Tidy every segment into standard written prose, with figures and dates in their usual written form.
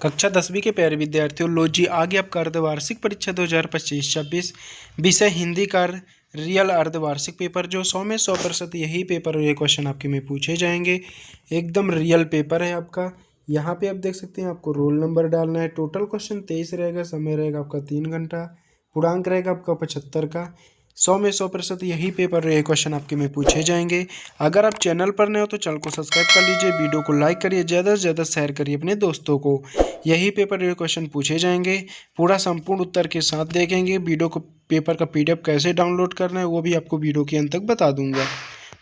कक्षा 10वीं के प्यारे विद्यार्थियों, लो जी आ गया आपका अर्धवार्षिक परीक्षा 2025-26 विषय हिंदी का रियल अर्धवार्षिक पेपर। जो 100 में 100% यही पेपर और ये क्वेश्चन आपके में पूछे जाएंगे। एकदम रियल पेपर है आपका। यहाँ पे आप देख सकते हैं, आपको रोल नंबर डालना है। टोटल क्वेश्चन 23 रहेगा। समय रहेगा आपका 3 घंटा। पूर्णांक रहेगा आपका 75 का। 100 में 100% यही पेपर ये क्वेश्चन आपके में पूछे जाएंगे। अगर आप चैनल पर नए हो तो चैनल को सब्सक्राइब कर लीजिए, वीडियो को लाइक करिए, ज़्यादा से ज़्यादा शेयर करिए अपने दोस्तों को। यही पेपर ये क्वेश्चन पूछे जाएंगे। पूरा संपूर्ण उत्तर के साथ देखेंगे। वीडियो को पेपर का PDF कैसे डाउनलोड करना है वो भी आपको वीडियो के अंत तक बता दूंगा।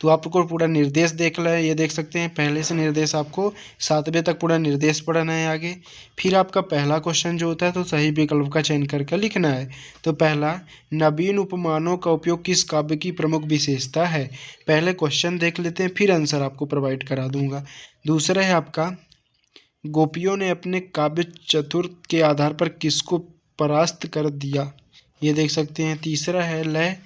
तो आपको पूरा निर्देश देख लें। ये देख सकते हैं पहले से निर्देश, आपको 7वें तक पूरा निर्देश पढ़ना है आगे। फिर आपका पहला क्वेश्चन जो होता है तो सही विकल्प का चयन करके लिखना है। तो पहला, नवीन उपमानों का उपयोग किस काव्य की प्रमुख विशेषता है। पहले क्वेश्चन देख लेते हैं, फिर आंसर आपको प्रोवाइड करा दूंगा। दूसरा है आपका, गोपियों ने अपने काव्य चतुर्थ के आधार पर किसको परास्त कर दिया। ये देख सकते हैं। तीसरा है, लय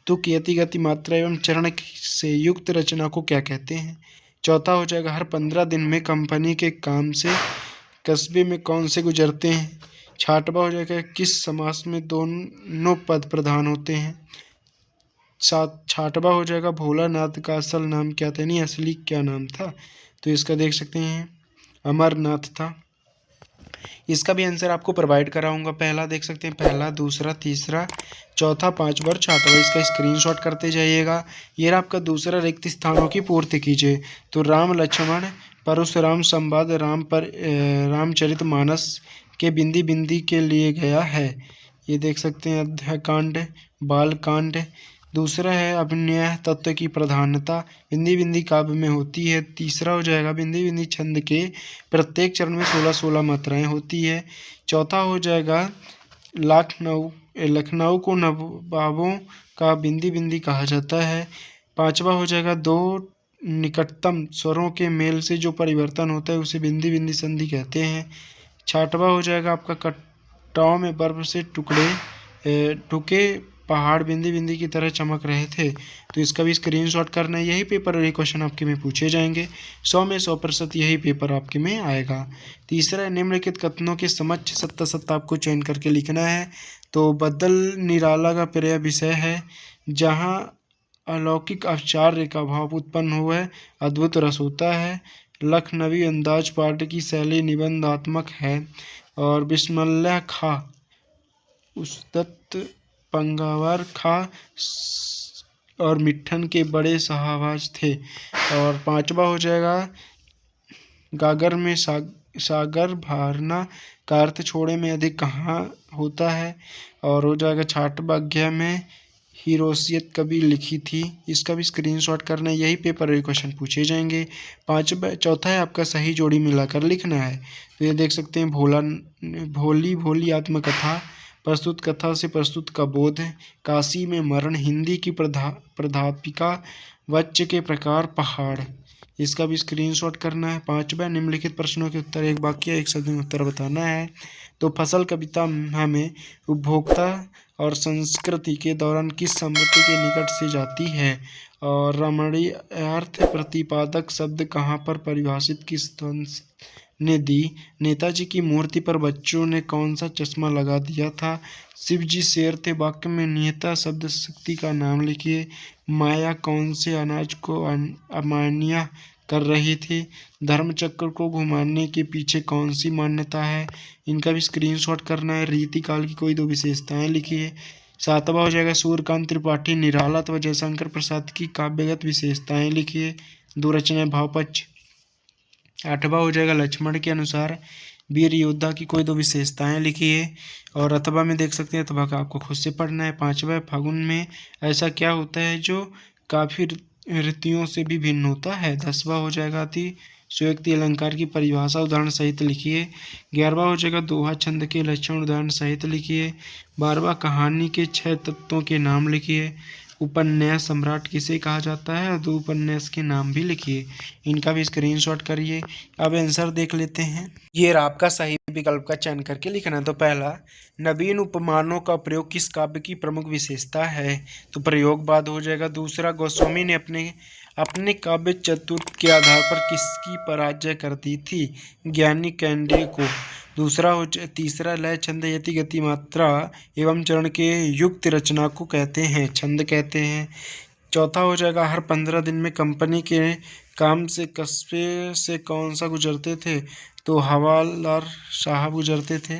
तुक यति गति मात्रा एवं चरण से युक्त रचना को क्या कहते हैं। चौथा हो जाएगा, हर 15 दिन में कंपनी के काम से कस्बे में कौन से गुजरते हैं। छठवां हो जाएगा, किस समास में दोनों पद प्रधान होते हैं। छठवां हो जाएगा, भोलानाथ का असल नाम क्या था, नहीं असली क्या नाम था। तो इसका देख सकते हैं अमरनाथ था। इसका भी आंसर आपको प्रोवाइड कराऊंगा। पहला देख सकते हैं, पहला, दूसरा, तीसरा, चौथा, पांचवा और छठवां। इसका स्क्रीनशॉट करते जाइएगा। ये आपका दूसरा, रिक्त स्थानों की पूर्ति कीजिए। तो राम लक्ष्मण परशुराम संवाद रामचरितमानस के बिंदी बिंदी के लिए गया है। ये देख सकते हैं अध्यायकांड, बालकांड। दूसरा है, अभिनय तत्व की प्रधानता बिंदी बिंदी काव्य में होती है। तीसरा हो जाएगा, बिंदी बिंदी छंद के प्रत्येक चरण में 16-16 मात्राएं होती है। चौथा हो जाएगा, लखनऊ को नवाबों का बिंदी बिंदी कहा जाता है। पांचवा हो जाएगा, दो निकटतम स्वरों के मेल से जो परिवर्तन होता है उसे बिंदी बिंदी संधि कहते हैं। छठवा हो जाएगा आपका, कटाव में बर्फ से टुके पहाड़ बिंदी बिंदी की तरह चमक रहे थे। तो इसका भी स्क्रीनशॉट करना है। यही पेपर और ये क्वेश्चन आपके में पूछे जाएंगे। 100 में 100% यही पेपर आपके में आएगा। तीसरा, निम्नलिखित कथनों के समक्ष सत्ता सत्ता आपको चयन करके लिखना है। तो बदल निराला का प्रिय विषय है, जहाँ अलौकिक आश्चर्य का भाव उत्पन्न हुआ है, अद्भुत रस होता है। लखनवी अंदाज पाठ की शैली निबंधात्मक है। और बिस्मिल्लाह खा उस्दत पंगावर खा और मिट्ठन के बड़े शाहबाज थे। और पांचवा हो जाएगा, गागर में सागर भरना का अर्थ छोड़े में अधिक कहाँ होता है। और हो जाएगा, छाटभाग्य में हिरोशियत कभी लिखी थी। इसका भी स्क्रीनशॉट करना है। यही पेपर और क्वेश्चन पूछे जाएंगे। चौथा है आपका, सही जोड़ी मिलाकर लिखना है। तो ये देख सकते हैं, भोली भोली आत्मकथा, प्रस्तुत कथा से प्रस्तुत का बोध, काशी में मरण, हिंदी की प्राध्यापिका, वच्च के प्रकार, पहाड़। इसका भी स्क्रीनशॉट करना है। पांचवा, निम्नलिखित प्रश्नों के उत्तर एक वाक्य एक शब्द में उत्तर बताना है। तो फसल कविता हमें उपभोक्ता और संस्कृति के दौरान किस समृद्धि के निकट से जाती है। और रमणीय अर्थ प्रतिपादक शब्द कहाँ पर परिभाषित किस ध्वंस ने दी। नेताजी की मूर्ति पर बच्चों ने कौन सा चश्मा लगा दिया था। शिव जी शेर थे वाक्य में नियता शब्द शक्ति का नाम लिखिए। माया कौन से अनाज को अमान्य कर रही थी। धर्मचक्र को घुमाने के पीछे कौन सी मान्यता है। इनका भी स्क्रीनशॉट करना है। रीतिकाल की कोई 2 विशेषताएं लिखिए। सातवां हो जाएगा, सूर्यकांत त्रिपाठी निराला व जयशंकर प्रसाद की काव्यगत विशेषताएं लिखिए। 2 रचनाएं भावपक्ष। आठवां हो जाएगा, लक्ष्मण के अनुसार वीर योद्धा की कोई 2 विशेषताएं लिखिए। और अथवा में देख सकते हैं, अथवा का आपको खुद से पढ़ना है। पांचवा, फागुन में ऐसा क्या होता है जो काफी ऋतुओं से भी भिन्न होता है। 10वां हो जाएगा, अति सुयोक्ति अलंकार की परिभाषा उदाहरण सहित लिखिए। 11वां हो जाएगा, दोहा छंद के लक्षण उदाहरण सहित लिखिए। 12वां, कहानी के 6 तत्वों के नाम लिखिए। उपन्यास सम्राट किसे कहा जाता है, और 2 उपन्यास के नाम भी लिखिए। इनका भी स्क्रीनशॉट करिए। अब आंसर देख लेते हैं। ये आपका सही विकल्प का चयन करके लिखना। तो पहला, नवीन उपमानों का प्रयोग किस काव्य की प्रमुख विशेषता है। तो प्रयोगवाद हो जाएगा। दूसरा, गोस्वामी ने अपने काव्य चतुर्थ के आधार पर किसकी पराजय कर दी थी, ज्ञानी कैंडिय को। तीसरा लय, छंद, यति, गति, मात्रा एवं चरण के युक्त रचना को कहते हैं, छंद कहते हैं। चौथा हो जाएगा, हर 15 दिन में कंपनी के काम से कस्बे से कौन सा गुजरते थे? तो हवालदार साहब गुजरते थे।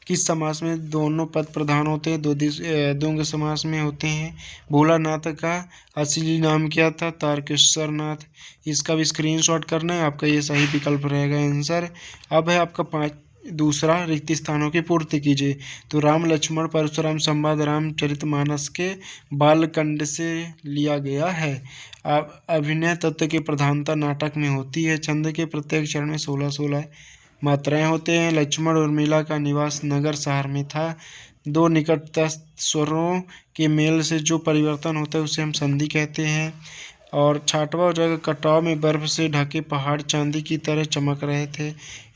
किस समास में दोनों पद प्रधान होते हैं? द्वंद्व समास में होते हैं। भोलानाथ का असली नाम क्या था? तारकेश्वर नाथ। इसका भी स्क्रीनशॉट करना है, आपका ये सही विकल्प रहेगा आंसर। अब है आपका दूसरा, रिक्त स्थानों की पूर्ति कीजिए। तो राम लक्ष्मण परशुराम संवाद रामचरितमानस के बालकांड से लिया गया है। अभिनय तत्व की प्रधानता नाटक में होती है। छंद के प्रत्येक चरण में 16-16 मात्राएं होते हैं। लक्ष्मण उर्मिला का निवास नगर शहर में था। दो निकटस्थ स्वरों के मेल से जो परिवर्तन होता है उसे हम संधि कहते हैं। और 6वां हो जाएगा, कटाव में बर्फ से ढके पहाड़ चांदी की तरह चमक रहे थे।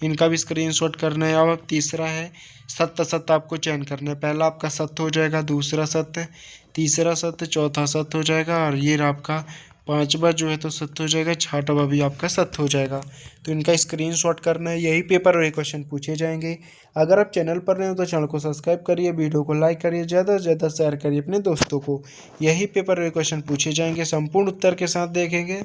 इनका भी स्क्रीनशॉट करना है। अब तीसरा है, सत्य असत्य आपको चयन करना है। पहला आपका सत्य हो जाएगा, दूसरा सत्य, तीसरा सत्य, चौथा सत्य हो जाएगा, और ये आपका 5वां जो है तो सत्य हो जाएगा, 6वां भी आपका सत्य हो जाएगा। तो इनका स्क्रीनशॉट करना है। यही पेपर और ये क्वेश्चन पूछे जाएंगे। अगर आप चैनल पर नए हो तो चैनल को सब्सक्राइब करिए, वीडियो को लाइक करिए, ज़्यादा से ज़्यादा शेयर करिए अपने दोस्तों को। यही पेपर और ये क्वेश्चन पूछे जाएंगे, संपूर्ण उत्तर के साथ देखेंगे।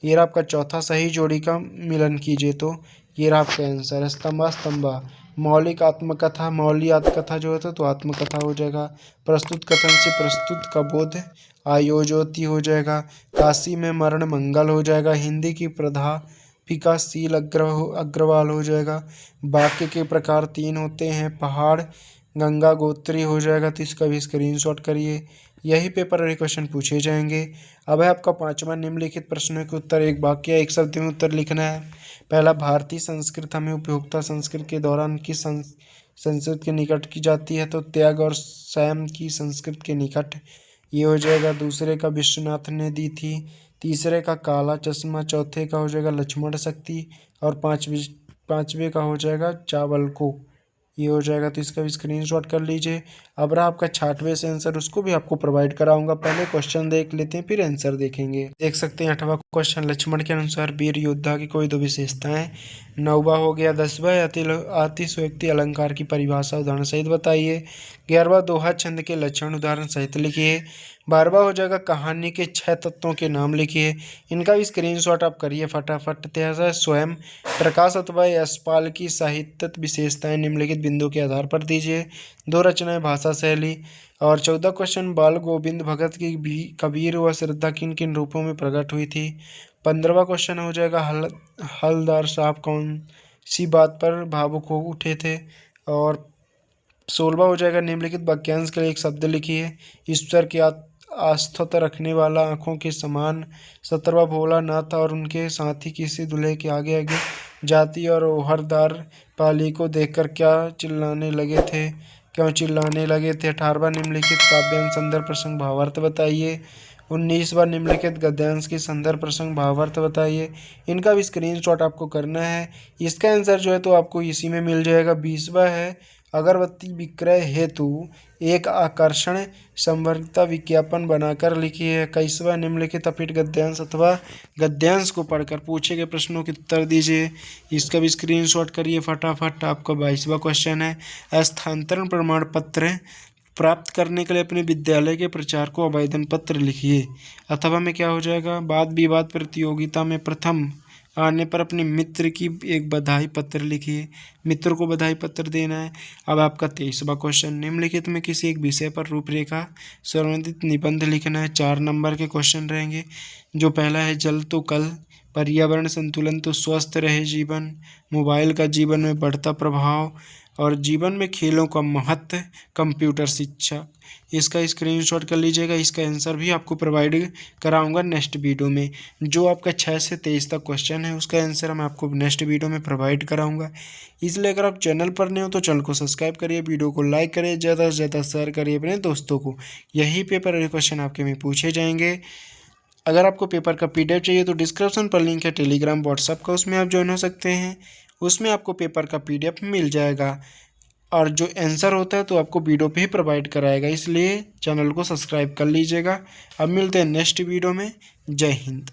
ये आपका चौथा सही जोड़ी का मिलन कीजिए, तो ये आपका आंसर है। स्तंभा स्तंभा, मौलिक आत्मकथा, मौलिक आत्मकथा जो है तो आत्मकथा हो जाएगा। प्रस्तुत कथन से प्रस्तुत का बोध आयोजोति हो जाएगा। काशी में मरण मंगल हो जाएगा। हिंदी की प्राध्यापिका शील अग्रवाल हो जाएगा। वाक्य के प्रकार 3 होते हैं। पहाड़ गंगा गोत्री हो जाएगा, तो इसका भी स्क्रीनशॉट करिए। यही पेपर और क्वेश्चन पूछे जाएंगे। अब है आपका 5वां, निम्नलिखित प्रश्नों के उत्तर, एक वाक्य एक शब्द में उत्तर लिखना है। पहला, भारतीय संस्कृत हमें उपयोगिता संस्कृत के दौरान किस संस्कृत के निकट की जाती है? तो त्याग और संयम की संस्कृत के निकट, ये हो जाएगा। दूसरे का विश्वनाथ ने दी थी। तीसरे का काला चश्मा। चौथे का हो जाएगा लक्ष्मण शक्ति। और पांचवे का हो जाएगा चावल को, ये हो जाएगा। तो इसका भी स्क्रीनशॉट कर लीजिए। अब रहा आपका 6वें से आंसर, उसको भी आपको प्रोवाइड कराऊंगा। पहले क्वेश्चन देख लेते हैं, फिर आंसर देखेंगे। देख सकते हैं 8वां क्वेश्चन, लक्ष्मण के अनुसार वीर योद्धा की कोई 2 विशेषताएं। 9वां हो गया, 10वां अतिशयोक्ति अलंकार की परिभाषा उदाहरण सहित बताइए। 11वां दोहा छंद के लक्षण उदाहरण सहित लिखिए। 12वां हो जाएगा, कहानी के 6 तत्वों के नाम लिखिए। इनका भी स्क्रीनशॉट आप करिए फटाफट। 13वां, स्वयं प्रकाश अथवा यशपाल की साहित्यिक विशेषताएं निम्नलिखित बिंदु के आधार पर दीजिए। 2 रचनाएं, भाषा शैली। और 14 क्वेश्चन, बाल गोविंद भगत की भी कबीर व श्रद्धा किन किन रूपों में प्रकट हुई थी। 15वां क्वेश्चन हो जाएगा, हलदार साहब कौन सी बात पर भावुक हो उठे थे। और 16वां हो जाएगा, निम्नलिखित वाक्यांश के लिए एक शब्द लिखिए। ईश्वर की आस्था रखने वाला आंखों के समान। 17वां, भोलानाथ और उनके साथी किसी दूल्हे के आगे आगे जाती और ओहरदार पाली को देखकर क्यों चिल्लाने लगे थे? 18वां, निम्नलिखित काव्यांश संदर्भ प्रसंग भावार्थ बताइए। 19वां, निम्नलिखित गद्यांश की संदर्भ प्रसंग भावार्थ बताइए। इनका भी स्क्रीनशॉट आपको करना है। इसका आंसर जो है तो आपको इसी में मिल जाएगा। 20वां है, अगरबत्ती विक्रय हेतु एक आकर्षण संवर्धित विज्ञापन बनाकर लिखिए। 21वां, निम्नलिखित अपीठ गद्यांश अथवा गद्यांश को पढ़कर पूछे गए प्रश्नों के उत्तर दीजिए। इसका भी स्क्रीनशॉट करिए फटाफट। आपका 22वां क्वेश्चन है, स्थानांतरण प्रमाण पत्र प्राप्त करने के लिए अपने विद्यालय के प्रचार को आवेदन पत्र लिखिए। अथवा में क्या हो जाएगा, वाद विवाद प्रतियोगिता में प्रथम आने पर अपने मित्र की एक बधाई पत्र लिखिए। मित्र को बधाई पत्र देना है। अब आपका 23वां क्वेश्चन, निम्नलिखित में किसी एक विषय पर रूपरेखा संबंधित निबंध लिखना है। 4 नंबर के क्वेश्चन रहेंगे। जो पहला है, जल तो कल, पर्यावरण संतुलन तो स्वस्थ रहे जीवन, मोबाइल का जीवन में बढ़ता प्रभाव, और जीवन में खेलों का महत्व, कंप्यूटर शिक्षा। इसका स्क्रीनशॉट कर लीजिएगा। इसका आंसर भी आपको प्रोवाइड कराऊंगा नेक्स्ट वीडियो में। जो आपका 6 से 23 तक क्वेश्चन है उसका आंसर मैं आपको नेक्स्ट वीडियो में प्रोवाइड कराऊंगा। इसलिए अगर आप चैनल पर नए हो तो चैनल को सब्सक्राइब करिए, वीडियो को लाइक करिए, ज़्यादा से ज़्यादा शेयर करिए अपने दोस्तों को। यही पेपर और क्वेश्चन आपके में पूछे जाएंगे। अगर आपको पेपर का PDF चाहिए तो डिस्क्रिप्शन पर लिंक है टेलीग्राम व्हाट्सएप का, उसमें आप ज्वाइन हो सकते हैं। उसमें आपको पेपर का PDF मिल जाएगा और जो आंसर होता है तो आपको वीडियो पे ही प्रोवाइड कराएगा। इसलिए चैनल को सब्सक्राइब कर लीजिएगा। अब मिलते हैं नेक्स्ट वीडियो में। जय हिंद।